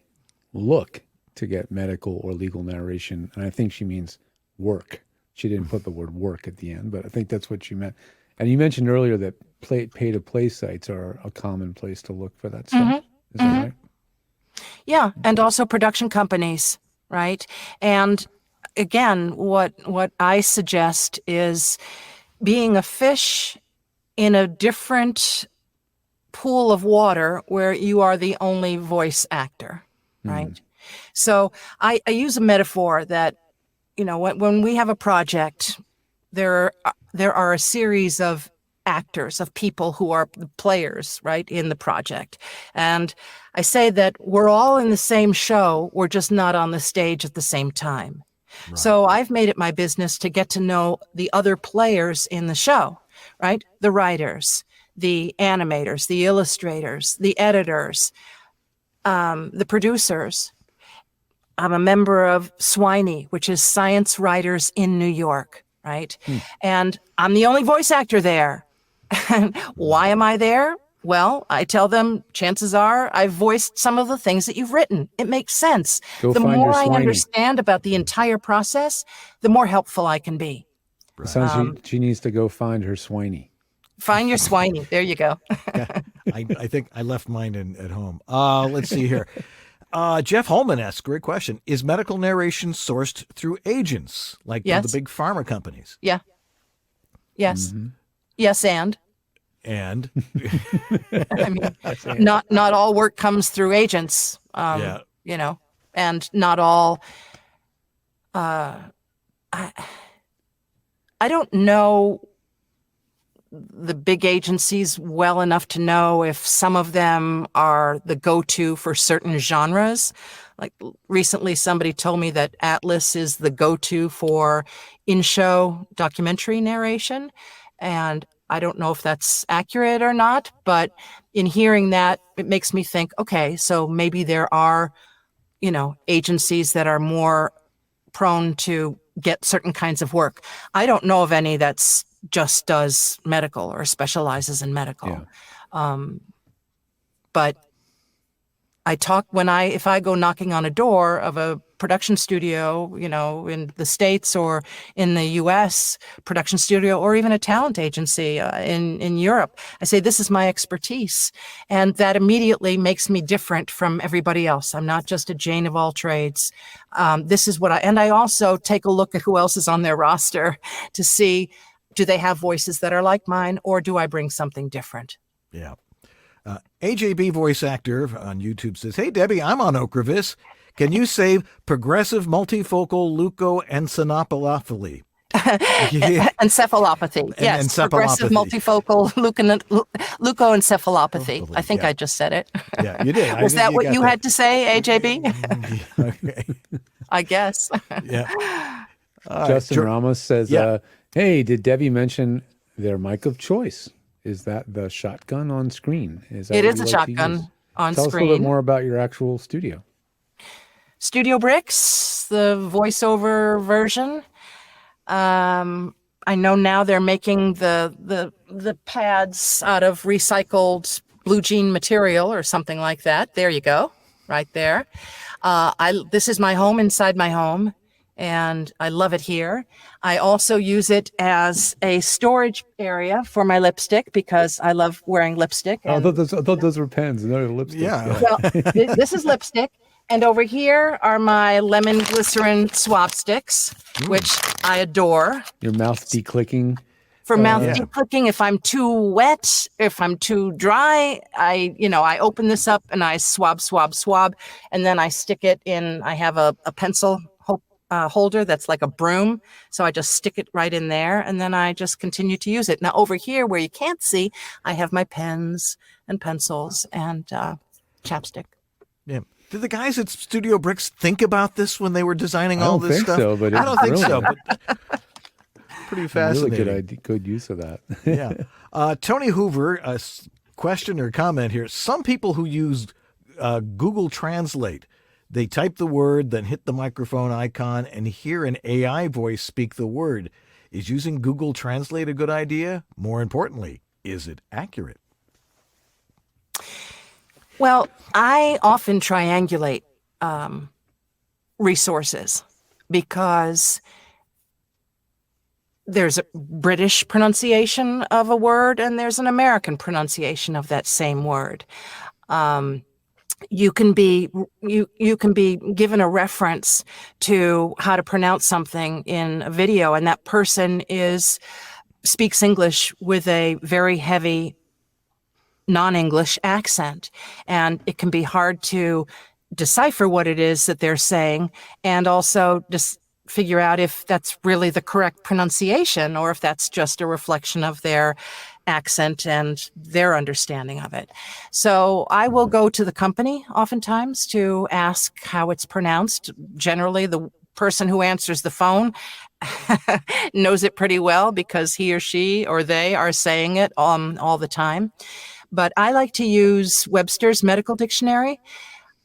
look to get medical or legal narration? And I think she means work. She didn't put the word work at the end, but I think that's what she meant. And you mentioned earlier that pay-to-play sites are a common place to look for that stuff. Is that right? Yeah, and also production companies, right? And again, what I suggest is being a fish in a different pool of water where you are the only voice actor, right? So I use a metaphor that, when we have a project, there are a series of actors, of people who are the players, right, in the project. And I say that we're all in the same show, we're just not on the stage at the same time. Right. So I've made it my business to get to know the other players in the show, right? The writers, the animators, the illustrators, the editors, the producers. I'm a member of SWINey, which is Science Writers in New York, right? And I'm the only voice actor there. Why am I there? Well, I tell them, chances are I've voiced some of the things that you've written. It makes sense. The more I understand about the entire process, the more helpful I can be. Right. Sounds like she needs to go find her SWINey. Find your SWINey. There you go. Yeah, I think I left mine at home. Let's see here. Jeff Holman asks, great question. Is medical narration sourced through agents, like the big pharma companies? Yeah. Yes. Yes, and? And? I mean, not all work comes through agents, and not all... I don't know the big agencies well enough to know if some of them are the go-to for certain genres. Like recently somebody told me that Atlas is the go-to for in-show documentary narration. And I don't know if that's accurate or not, but in hearing that, it makes me think, okay, so maybe there are, agencies that are more prone to get certain kinds of work. I don't know of any that's just does medical or specializes in medical. Yeah. But I talk if I go knocking on a door of a production studio, in the States or in the US production studio, or even a talent agency in Europe, I say, this is my expertise. And that immediately makes me different from everybody else. I'm not just a Jane of all trades. This is and I also take a look at who else is on their roster to see, do they have voices that are like mine, or do I bring something different? Yeah. AJB voice actor on YouTube says, hey, Debbie, I'm on Ocrevus. Can you say progressive multifocal leukoencephalopathy? Encephalopathy. Yes. Encephalopathy. Progressive multifocal leukoencephalopathy. I think I just said it. Yeah, you did. Was that what you had to say, AJB? Okay. I guess. Yeah. Justin Ramos says, hey, did Debbie mention their mic of choice? Is that the shotgun on screen? It is a shotgun on screen. Tell us a little bit more about your actual studio. Studio Bricks, the voiceover version. I know now they're making the pads out of recycled blue jean material or something like that. There you go, right there. This is my home inside my home, and I love it here. I also use it as a storage area for my lipstick because I love wearing lipstick. I thought those were pens, no lipstick. Yeah. Well, this is lipstick. And over here are my lemon glycerin swab sticks, which I adore. Your mouth declicking. For mouth declicking, if I'm too wet, if I'm too dry, I open this up and I swab, and then I stick it in. I have a pencil holder that's like a broom. So I just stick it right in there, and then I just continue to use it. Now over here where you can't see, I have my pens and pencils and chapstick. Yeah. Did the guys at Studio Bricks think about this when they were designing all this stuff? So, but I don't think so, brilliant. but pretty fascinating. Really good use of that. Yeah. Tony Hoover, a question or comment here. Some people who use Google Translate, they type the word, then hit the microphone icon and hear an AI voice speak the word. Is using Google Translate a good idea? More importantly, is it accurate? Well, I often triangulate resources because there's a British pronunciation of a word and there's an American pronunciation of that same word. You can be given a reference to how to pronounce something in a video, and that person speaks English with a very heavy non-English accent, and it can be hard to decipher what it is that they're saying, and also just figure out if that's really the correct pronunciation or if that's just a reflection of their accent and their understanding of it. So I will go to the company oftentimes to ask how it's pronounced. Generally, the person who answers the phone knows it pretty well because he or she or they are saying it all the time. But I like to use Webster's Medical Dictionary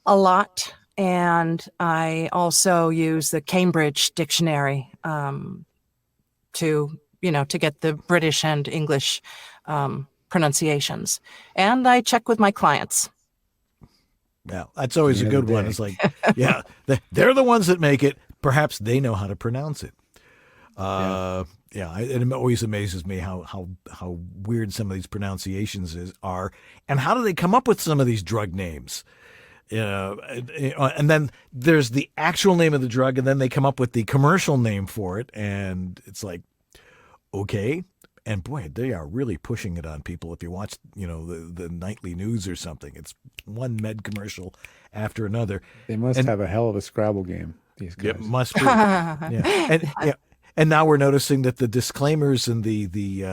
a lot, and I also use the Cambridge Dictionary to get the British and English pronunciations. And I check with my clients. Yeah, that's always a good one. It's like, yeah, they're the ones that make it. Perhaps they know how to pronounce it. It always amazes me how weird some of these pronunciations are, and how do they come up with some of these drug names? And then there's the actual name of the drug, and then they come up with the commercial name for it, and it's like, okay. And boy, they are really pushing it on people. If you watch, the nightly news or something, it's one med commercial after another. They must have a hell of a Scrabble game, these guys. It must be. And now we're noticing that the disclaimers and the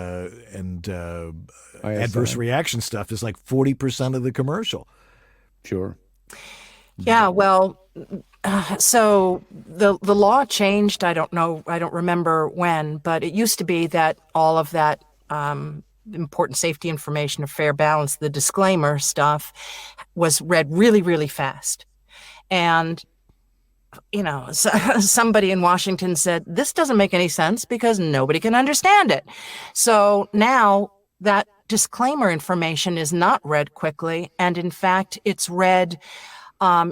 adverse reaction stuff is like 40% of the commercial. Sure. Yeah, well, so the law changed. I don't remember when, but it used to be that all of that important safety information of fair balance, the disclaimer stuff, was read really, really fast. And somebody in Washington said, this doesn't make any sense because nobody can understand it. So now that disclaimer information is not read quickly. And in fact, it's read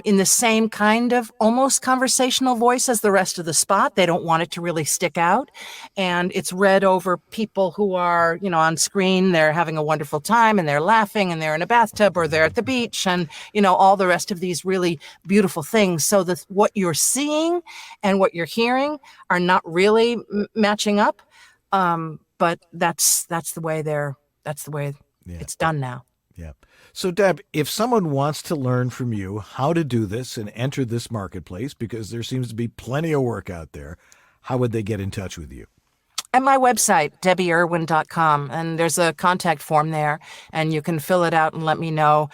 in the same kind of almost conversational voice as the rest of the spot. They don't want it to really stick out. And it's read over people who are, on screen, they're having a wonderful time and they're laughing and they're in a bathtub or they're at the beach and, all the rest of these really beautiful things. So what you're seeing and what you're hearing are not really matching up. But that's the way it's done now. Yeah. So, Deb, if someone wants to learn from you how to do this and enter this marketplace, because there seems to be plenty of work out there, how would they get in touch with you? At my website, debbieirwin.com, and there's a contact form there, and you can fill it out and let me know.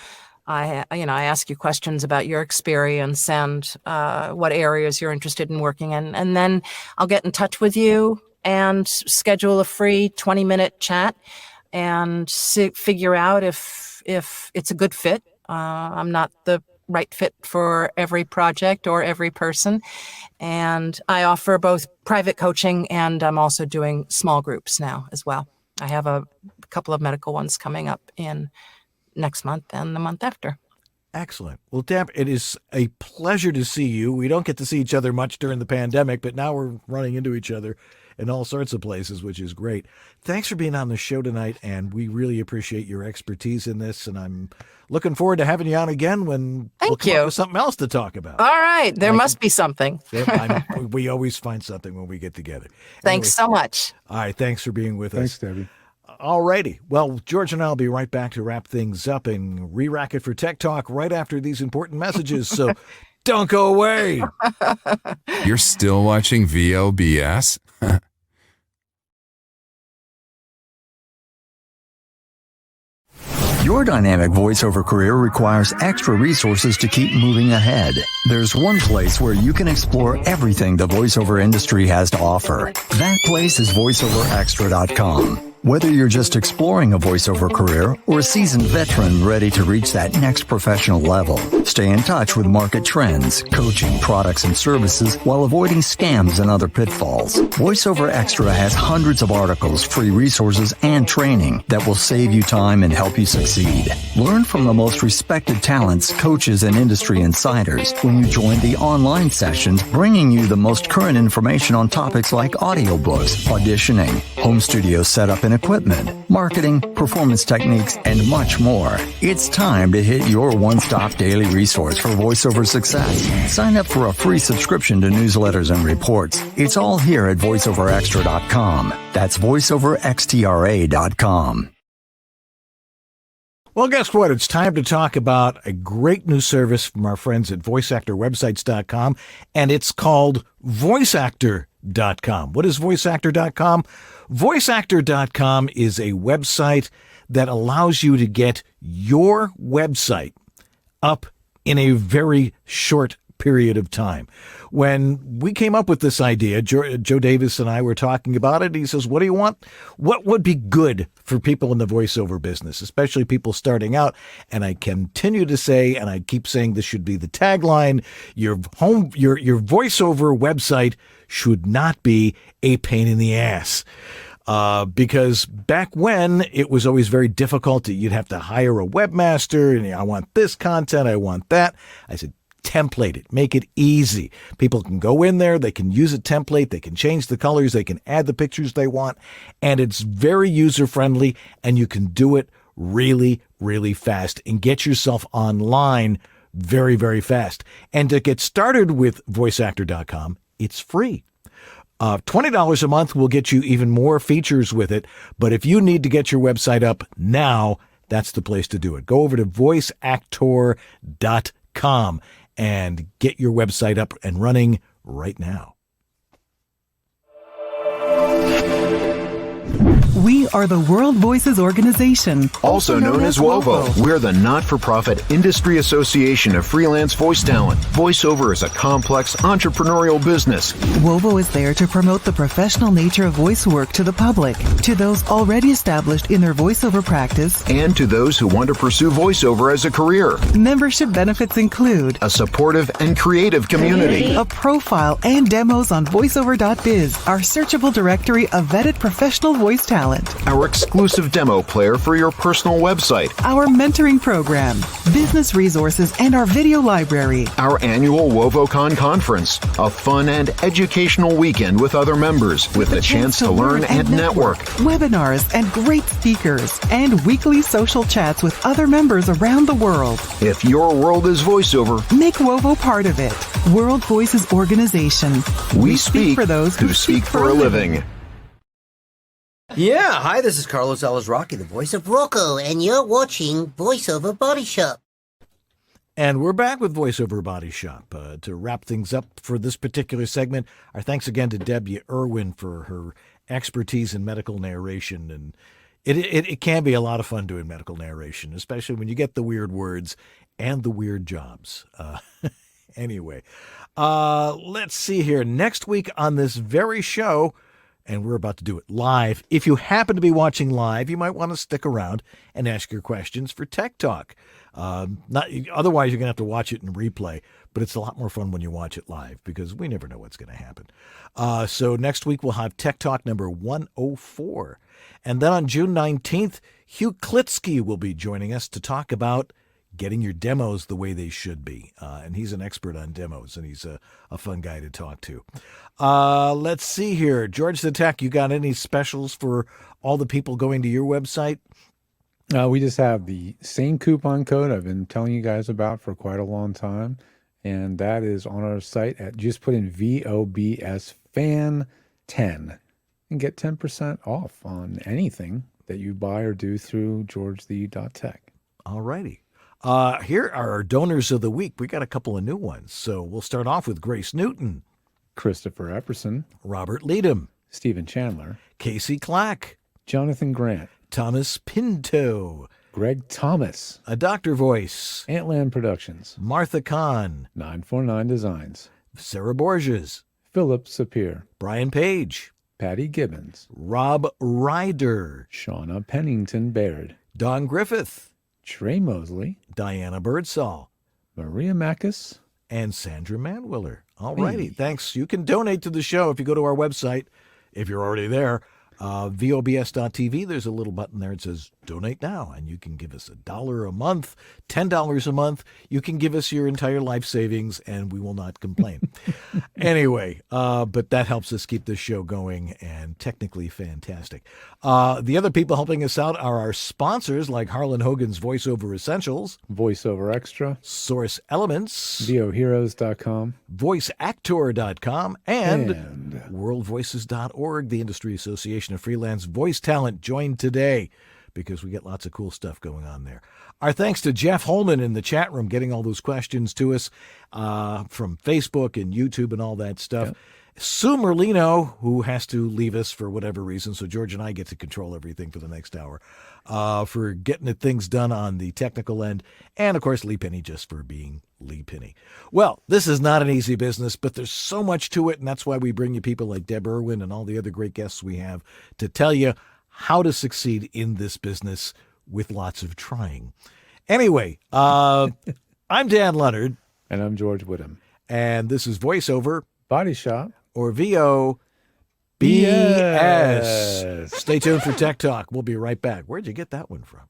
I ask you questions about your experience and what areas you're interested in working in, and then I'll get in touch with you and schedule a free 20-minute chat and figure out if it's a good fit. I'm not the right fit for every project or every person. And I offer both private coaching and I'm also doing small groups now as well. I have a couple of medical ones coming up in next month and the month after. Excellent. Well, Deb, it is a pleasure to see you. We don't get to see each other much during the pandemic, but now we're running into each other in all sorts of places, which is great. Thanks for being on the show tonight, and we really appreciate your expertise in this, and I'm looking forward to having you on again when we'll come up with something else to talk about. All right. There must be something. We always find something when we get together. Thanks so much. All right. Thanks for being with us. Thanks, Debbie. All righty. Well, George and I will be right back to wrap things up and re-rack it for Tech Talk right after these important messages. So Don't go away. You're still watching VOBS? Your dynamic voiceover career requires extra resources to keep moving ahead. There's one place where you can explore everything the voiceover industry has to offer. That place is voiceoverextra.com. Whether you're just exploring a voiceover career or a seasoned veteran ready to reach that next professional level, stay in touch with market trends, coaching, products, and services while avoiding scams and other pitfalls. VoiceOver Extra has hundreds of articles, free resources, and training that will save you time and help you succeed. Learn from the most respected talents, coaches, and industry insiders when you join the online sessions, bringing you the most current information on topics like audiobooks, auditioning, home studio setup and equipment, marketing, performance techniques, and much more. It's time to hit your one-stop daily resource for voiceover success. Sign up for a free subscription to newsletters and reports. It's all here at voiceoverextra.com. That's voiceoverextra.com. Well, guess what? It's time to talk about a great new service from our friends at voiceactorwebsites.com, and it's called voiceactor.com. What is voiceactor.com? Voiceactor.com is a website that allows you to get your website up in a very short period of time. When we came up with this idea, Joe Davis and I were talking about it. He says, what do you want? What would be good for people in the voiceover business, especially people starting out? And I continue to say, and I keep saying this should be the tagline, your voiceover website should not be a pain in the ass. Because back when it was always very difficult, you'd have to hire a webmaster, and I want this content, I want that. I said, template it, make it easy. People can go in there, they can use a template, they can change the colors, they can add the pictures they want, and it's very user-friendly, and you can do it really, really fast and get yourself online very, very fast. And to get started with voiceactor.com, it's free. $20 a month will get you even more features with it, but if you need to get your website up now, that's the place to do it. Go over to voiceactor.com and get your website up and running right now. We are the World Voices Organization, also known as WOVO. We're the not-for-profit industry association of freelance voice talent. VoiceOver is a complex entrepreneurial business. WOVO is there to promote the professional nature of voice work to the public, to those already established in their voiceover practice, and to those who want to pursue voiceover as a career. Membership benefits include a supportive and creative community, a profile and demos on voiceover.biz, our searchable directory of vetted professional voice talent, our exclusive demo player for your personal website, our mentoring program, business resources, and our video library, our annual WovoCon conference, a fun and educational weekend with other members with a chance to learn and network, webinars and great speakers, and weekly social chats with other members around the world. If your world is voiceover, make WOVO part of it. World Voices Organization. We speak for those who speak for a living. Yeah, hi, this is Carlos Alazraqui, the voice of Rocco, and you're watching VoiceOver Body Shop. And we're back with VoiceOver Body Shop. To wrap things up for this particular segment, our thanks again to Deb Irwin for her expertise in medical narration. And it can be a lot of fun doing medical narration, especially when you get the weird words and the weird jobs. Anyway, let's see here. Next week on this very show, and we're about to do it live. If you happen to be watching live, you might want to stick around and ask your questions for Tech Talk. Otherwise, you're going to have to watch it in replay, but it's a lot more fun when you watch it live because we never know what's going to happen. So next week, we'll have Tech Talk number 104. And then on June 19th, Hugh Klitsky will be joining us to talk about getting your demos the way they should be. And he's an expert on demos, and he's a fun guy to talk to. Let's see here. George the Tech, you got any specials for all the people going to your website? We just have the same coupon code I've been telling you guys about for quite a long time. And that is on our site at just put in VOBS Fan 10 and get 10% off on anything that you buy or do through georgethe.tech. All righty. Here are our donors of the week. We got a couple of new ones. So we'll start off with Grace Newton, Christopher Epperson, Robert Leadham, Stephen Chandler, Casey Clack, Jonathan Grant, Thomas Pinto, Greg Thomas, A Doctor Voice, Antland Productions, Martha Kahn, 949 Designs, Sarah Borges, Philip Sapir, Brian Page, Patty Gibbons, Rob Ryder, Shauna Pennington Baird, Don Griffith, Trey Mosley, Diana Birdsall, Maria Mackus, and Sandra Manwiller. All righty. Thanks. You can donate to the show if you go to our website, if you're already there, VOBS.tv. There's a little button there that says donate now, and you can give us $1 a month, $10 a month. You can give us your entire life savings, and we will not complain. Anyway, but that helps us keep this show going and technically fantastic. The other people helping us out are our sponsors, like Harlan Hogan's VoiceOver Essentials, VoiceOver Extra, Source Elements, VOHeroes.com, VoiceActor.com, and WorldVoices.org, the Industry Association of Freelance Voice Talent. Join today, because we get lots of cool stuff going on there. Our thanks to Jeff Holman in the chat room getting all those questions to us from Facebook and YouTube and all that stuff. Yep. Sue Merlino, who has to leave us for whatever reason, so George and I get to control everything for the next hour, for getting things done on the technical end. And, of course, Lee Penny just for being Lee Penny. Well, this is not an easy business, but there's so much to it, and that's why we bring you people like Deb Irwin and all the other great guests we have to tell you how to succeed in this business with lots of trying. Anyway, I'm Dan Leonard. And I'm George Whittam. And this is VoiceOver Body Shop, or VOBS. Stay tuned for Tech Talk. We'll be right back. Where'd you get that one from?